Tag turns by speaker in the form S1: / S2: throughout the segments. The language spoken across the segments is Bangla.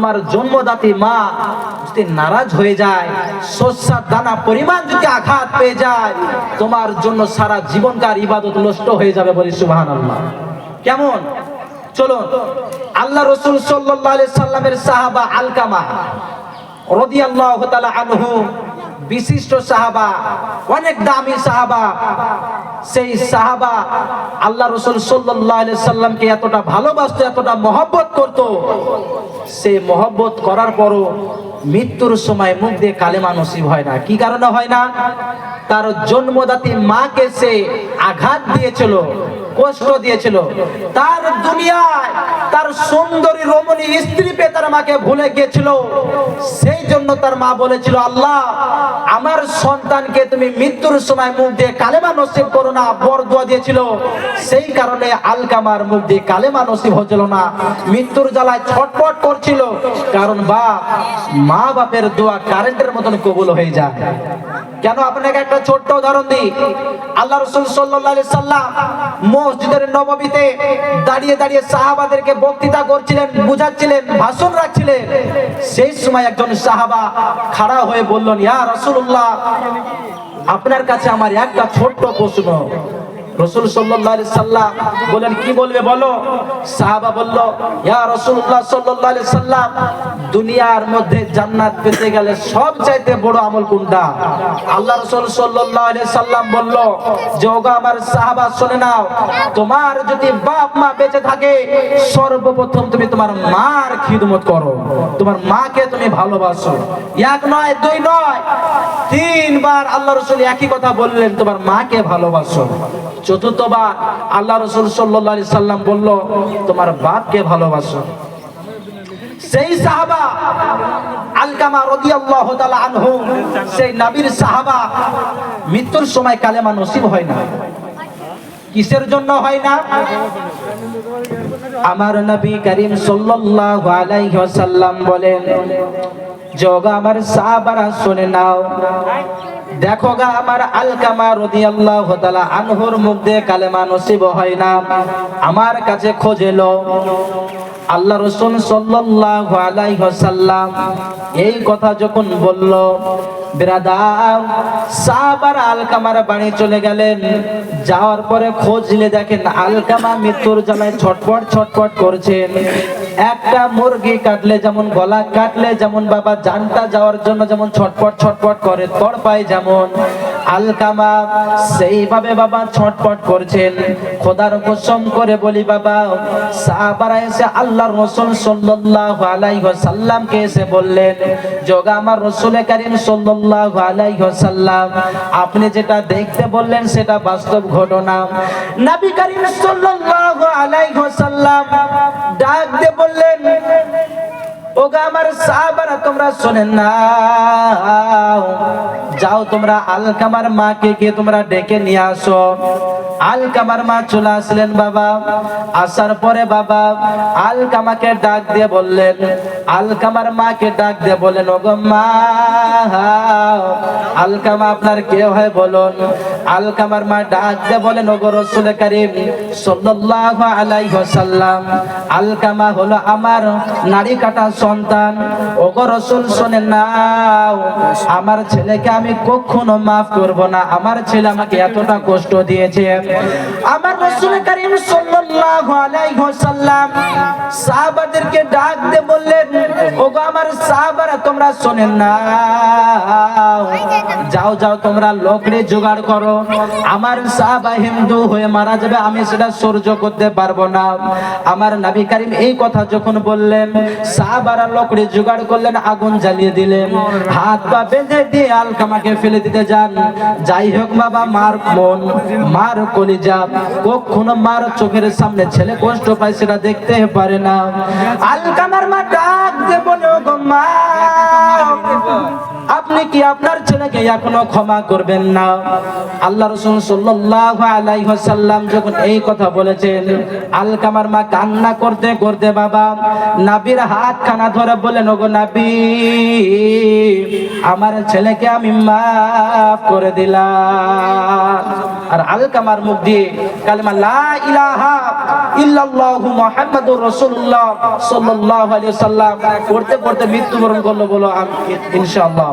S1: তোমার জন্মদাত্রী মা যদি নারাজ হয়ে যায়, শস্যার দানা পরিমাণ যদি আঘাত পেয়ে যায়, তোমার জন্য সারা জীবনকার ইবাদত নষ্ট হয়ে যাবে। বলি সুবহানাল্লাহ। কেমন? চলুন, আল্লাহ রাসূল সাল্লাল্লাহু আলাইহি সাল্লামের সাহাবা আলকামা রাদিয়াল্লাহু তাআলা আনহু, বিশিষ্ট সাহাবা, অনেক দামি সাহাবা। সেই সাহাবা আল্লাহ রাসূল সাল্লাল্লাহু আলাইহি সাল্লামকে এতটা ভালোবাসতো, এতটা মহব্বত করত, সেই মহব্বত করার পরও মৃত্যুর সময় মুখ দিয়ে কালেমা নসিব হয় না। কি কারণে হয় না? তার জন্মদাত্রী মাকে সে আঘাত দিয়েছিল, কষ্ট দিয়েছিল। তার দুনিয়ায় তার সুন্দরী রমণী স্ত্রী পেয়ে তার মাকে ভুলে গিয়েছিল। সেই জন্য তার মা বলেছিল, আল্লাহ আমার সন্তানকে তুমি মৃত্যুর সময় মুখ দিয়ে কালেমা নসিব করো না, বরদোয়া দিয়েছিল। সেই কারণে আলকামার মুখ দিয়ে কালেমা নসিব হচ্ছিল না, মৃত্যুর জ্বালায় ছটফট করছিল। কারণ মা বাপের দোয়া কারেন্টের মতন কবুল হয়ে যায়। কেন? আপনাকে একটা ছোট্ট উদাহরণ দিই। আল্লাহ রাসূল সাল্লাল্লাহু আলাইহি সাল্লাম মসজিদের নববীতে দাঁড়িয়ে দাঁড়িয়ে সাহাবাদেরকে বক্তৃতা করছিলেন, বুঝাচ্ছিলেন, ভাষণ রাখছিলেন। সেই সময় একজন সাহাবা খাড়া হয়ে বললেন, ইয়া রাসূলুল্লাহ, আপনার কাছে আমার একটা ছোট্ট প্রশ্ন। রাসূল সাল্লাল্লাহু আলাইহি সাল্লাম বলেন, কি বলবে বলো? সাহাবা বলল, ইয়া রাসূলুল্লাহ সাল্লাল্লাহু আলাইহি সাল্লাম, দুনিয়ার মধ্যে জান্নাত পেতে গেলে সবচাইতে বড় আমল কোনটা? আল্লাহ রাসূল সাল্লাল্লাহু আলাইহি সাল্লাম বলল যে, ওগো আমার সাহাবা শুনে নাও, তোমার যদি বাপ মা বেঁচে থাকে, সর্বপ্রথম তুমি তোমার মার খিদমত করো, তোমার মাকে তুমি ভালোবাসো। এক নয়, দুই নয়, তিনবার আল্লাহ রাসূল একই কথা বললেন, তোমার মাকে ভালোবাসো। চতুর্থবার আল্লাহ রাসূল সাল্লাল্লাহু আলাইহি সাল্লাম বলল, তোমার বাপকে ভালোবাসো। সেই সাহাবা আলকামা রাদিয়াল্লাহু তাআলা আনহু, সেই নবীর সাহাবা, মৃত্যুর সময় কালেমা নসিব হয় না। কিসের জন্য হয় না? আমার নবী করিম সাল্লাল্লাহু আলাইহি ওয়াসাল্লাম বলেন, যোগা আমার সাহাবারা শুনে নাও, দেখো গা আমার আলকামা রাদিয়াল্লাহু তাআলা আনহুর মুখ দিয়ে কালেমা নসিব হয় না, আমার কাছে খোঁজ এলো। আল্লাহ রাসূল সাল্লাল্লাহু আলাইহি ওয়াসাল্লাম এই কথা যখন বলল, বিরাদার সাহাবারা আলকামার বাড়ি চলে গেলেন। যাওয়ার পরে খোঁজ নিয়ে দেখেন আলকামা মৃত্যুর জ্বালায় ছটফট ছটফট করছেন। একটা মুরগি কাটলে যেমন, গলা কাটলে যেমন বাবা জানটা যাওয়ার জন্য যেমন ছটফট ছটফট করে, তড়পায় যেমন, আলকামা সেইভাবে বাবা ছটফট করছেন। খোদার কসম করে বলি বাবা, সাহাবারা এসে আল্লাহর রাসূল সাল্লাল্লাহু আলাইহি ওয়াসাল্লামকে এসে বললেন, যোগা আমার রাসূল কারীম সাল্লাল্লাহু আলাইহি ওয়াসাল্লাম, আপনি যেটা দেখতে বললেন সেটা বাস্তব ঘটনা। নবী করিম সাল্লাল্লাহু আলাইহি ওয়াসাল্লাম ডাক দিয়ে বললেন, ওগো আমার সাহাবারা, তোমরা শুনেন না, যাও তোমরা আলকামার মাকে গিয়ে তোমরা ডেকে নিয়ে আসো। আলকামার মা চলে আসলেন বাবা। আসার পরে বাবা আলকামাকে ডাক দিয়ে বললেন, আলকামার মাকে ডাক দিয়ে বলেন, ওগো মা, আলকামা আপনার কে হয় বলুন। আলকামার মা ডাক দিয়ে বলেন, ওগো রাসূল কারীম সাল্লাল্লাহু আলাইহি ওয়াসাল্লাম, আলকামা হলো আমার নারী কাটা সন্তান। ওগো রাসূল শুনেন নাও, আমার ছেলেকে আমি কখনো মাফ করব না, আমার ছেলে আমাকে এতটা কষ্ট দিয়েছে। আমার রাসূল কারীম সাল্লাল্লাহু আলাইহি ওয়াসাল্লাম সাহাবাদেরকে ডাক দিয়ে বললেন, ওগো আমার সাহাবারা, তোমরা শুনেন না, যাও যাও তোমরা লকড়ি জোগাড় করো, আমার সাহাবা হিন্দু হয়ে মারা যাবে, আমি সেটা সহ্য করতে পারবো না। আমার নবী করিম এই কথা যখন বললেন, সাহাবারা লকড়ি জোগাড় করলেন, আগুন জ্বালিয়ে দিলেন, হাত পা বেঁধে দিয়ে আলকামাকে ফেলে দিতে যান। যাই হোক বাবা, মার মন, মার কলিজা, কখনো মার চোখের সামনে ছেলে কষ্ট পায় সেটা দেখতে পারে না। আলকামার মা ডাক দিয়ে বলে, ওগো মা, আপনি কি আপনার ছেলে ভুলটাকে এখনো ক্ষমা করবেন না। আল্লাহ রাসূল সাল্লাল্লাহু আলাইহি ওয়াসাল্লাম যখন এই কথা বলেছেন, আলকামার মা কান্না করতে করতে বাবা নবীর হাতখানা ধরে বললেন, ওগো নবী, আমার ছেলেকে আমি মাফ করে দিলাম। আর আলকামার মুখ দিয়ে কালেমা লা ইলাহা ইল্লাল্লাহু মুহাম্মাদুর রাসূলুল্লাহ সাল্লাল্লাহু আলাইহি ওয়াসাল্লাম পড়তে পড়তে মৃত্যুবরণ করলো। বলো ইনশাআল্লাহ।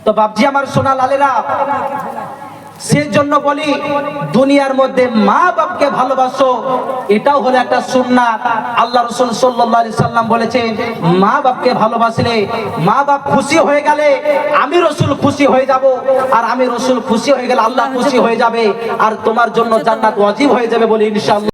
S1: তো বাপজি আমার সোনা লালেরা, সেজন্য বলি দুনিয়ার মধ্যে মা বাপকে ভালোবাসো, এটাও হলো একটা সুন্নাত। আল্লাহ রাসূল সাল্লাল্লাহু আলাইহি সাল্লাম বলেছেন, মা বাপকে ভালোবাসলে, মা বাপ খুশি হয়ে গেলে আমি রাসূল খুশি হয়ে যাব, আর আমি রাসূল খুশি হয়ে গেলে আল্লাহ খুশি হয়ে যাবে, আর তোমার জন্য জান্নাত ওয়াজিব হয়ে যাবে বলে ইনশাআল্লাহ।